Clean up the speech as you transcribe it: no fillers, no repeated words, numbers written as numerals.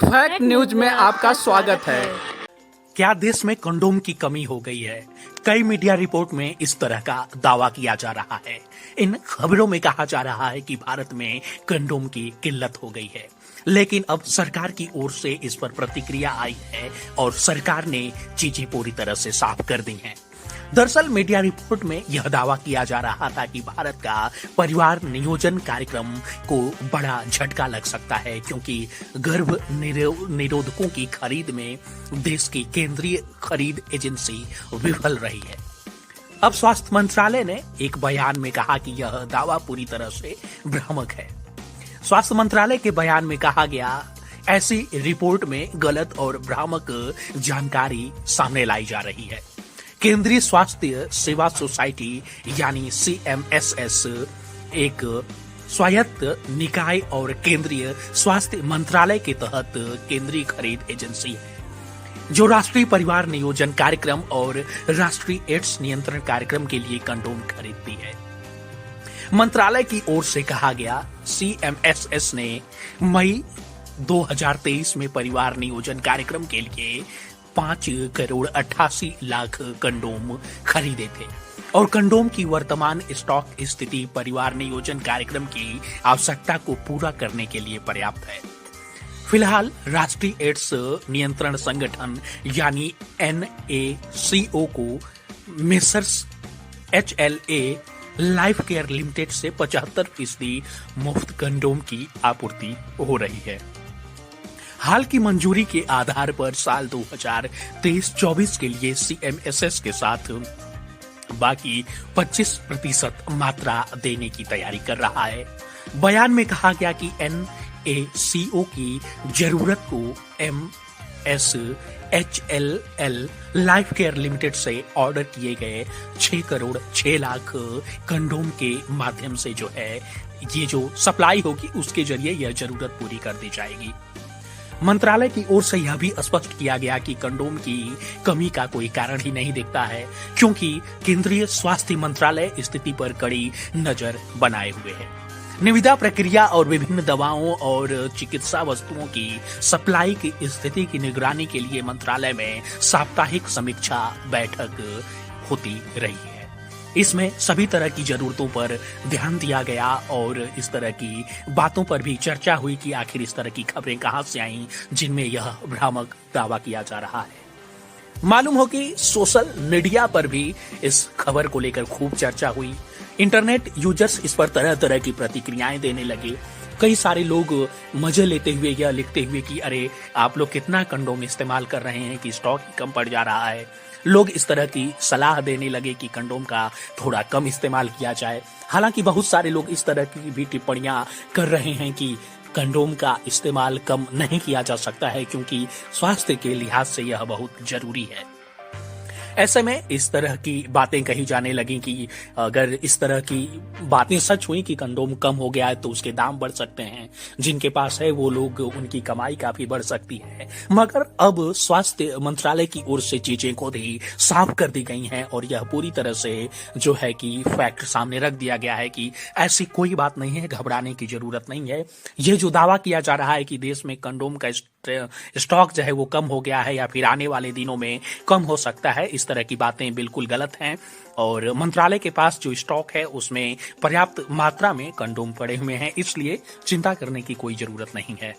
Fact news में आपका स्वागत है। क्या देश में कंडोम की कमी हो गई है? कई मीडिया रिपोर्ट में इस तरह का दावा किया जा रहा है। इन खबरों में कहा जा रहा है कि भारत में कंडोम की किल्लत हो गई है, लेकिन अब सरकार की ओर से इस पर प्रतिक्रिया आई है और सरकार ने चीजें पूरी तरह से साफ कर दी हैं। दरअसल मीडिया रिपोर्ट में यह दावा किया जा रहा था कि भारत का परिवार नियोजन कार्यक्रम को बड़ा झटका लग सकता है, क्योंकि गर्भ निरोधकों की खरीद में देश की केंद्रीय खरीद एजेंसी विफल रही है। अब स्वास्थ्य मंत्रालय ने एक बयान में कहा कि यह दावा पूरी तरह से भ्रामक है। स्वास्थ्य मंत्रालय के बयान में कहा गया, ऐसी रिपोर्ट में गलत और भ्रामक जानकारी सामने लाई जा रही है। केंद्रीय स्वास्थ्य सेवा सोसाइटी यानी CMSS एक स्वायत्त निकाय और केंद्रीय स्वास्थ्य मंत्रालय के तहत केंद्रीय खरीद एजेंसी है, जो राष्ट्रीय परिवार नियोजन कार्यक्रम और राष्ट्रीय एड्स नियंत्रण कार्यक्रम के लिए कंडोम खरीदती है। मंत्रालय की ओर से कहा गया, CMSS ने मई 2023 में परिवार नियोजन कार्यक्रम के लिए 5,88,00,000 कंडोम खरीदे थे और कंडोम की वर्तमान स्टॉक स्थिति परिवार नियोजन कार्यक्रम की आवश्यकता को पूरा करने के लिए पर्याप्त है। फिलहाल राष्ट्रीय एड्स नियंत्रण संगठन यानी NACO को messrs HLA life care limited से 75% मुफ्त कंडोम की आपूर्ति हो रही है। हाल की मंजूरी के आधार पर साल 2023-24 के लिए CMSS के साथ बाकी 25% मात्रा देने की तैयारी कर रहा है। बयान में कहा गया कि NACO की जरूरत को MSHLL लाइफ केयर लिमिटेड से ऑर्डर किए गए 6,06,00,000 कंडोम के माध्यम से जो है ये जो सप्लाई होगी उसके जरिए यह जरूरत पूरी कर दी जाएगी। मंत्रालय की ओर से यह भी स्पष्ट किया गया कि कंडोम की कमी का कोई कारण ही नहीं दिखता है, क्योंकि केंद्रीय स्वास्थ्य मंत्रालय स्थिति पर कड़ी नजर बनाए हुए है। निविदा प्रक्रिया और विभिन्न दवाओं और चिकित्सा वस्तुओं की सप्लाई की स्थिति की निगरानी के लिए मंत्रालय में साप्ताहिक समीक्षा बैठक होती रही है। इसमें सभी तरह की जरूरतों पर ध्यान दिया गया और इस तरह की बातों पर भी चर्चा हुई कि आखिर इस तरह की खबरें कहां से आईं जिनमें यह भ्रामक दावा किया जा रहा है। मालूम हो कि सोशल मीडिया पर भी इस खबर को लेकर खूब चर्चा हुई। इंटरनेट यूजर्स इस पर तरह तरह की प्रतिक्रियाएं देने लगे। कई सारे लोग मजे लेते हुए या लिखते हुए कि अरे आप लोग कितना कंडोम इस्तेमाल कर रहे हैं कि स्टॉक कम पड़ जा रहा है। लोग इस तरह की सलाह देने लगे कि कंडोम का थोड़ा कम इस्तेमाल किया जाए। हालांकि बहुत सारे लोग इस तरह की भी टिप्पणियां कर रहे हैं कि कंडोम का इस्तेमाल कम नहीं किया जा सकता है, क्योंकि स्वास्थ्य के लिहाज से यह बहुत जरूरी है। ऐसे में इस तरह की बातें कही जाने लगी कि अगर इस तरह की बातें सच हुई कि कंडोम कम हो गया है तो उसके दाम बढ़ सकते हैं, जिनके पास है वो लोग उनकी कमाई काफी बढ़ सकती है। मगर अब स्वास्थ्य मंत्रालय की ओर से चीजें खुद ही साफ कर दी गई हैं और यह पूरी तरह से जो है कि फैक्ट सामने रख दिया गया है कि ऐसी कोई बात नहीं है, घबराने की जरूरत नहीं है। ये जो दावा किया जा रहा है कि देश में कंडोम का स्टॉक जो है वो कम हो गया है या फिर आने वाले दिनों में कम हो सकता है, इस तरह की बातें बिल्कुल गलत हैं और मंत्रालय के पास जो स्टॉक है उसमें पर्याप्त मात्रा में कंडोम पड़े हुए हैं, इसलिए चिंता करने की कोई जरूरत नहीं है।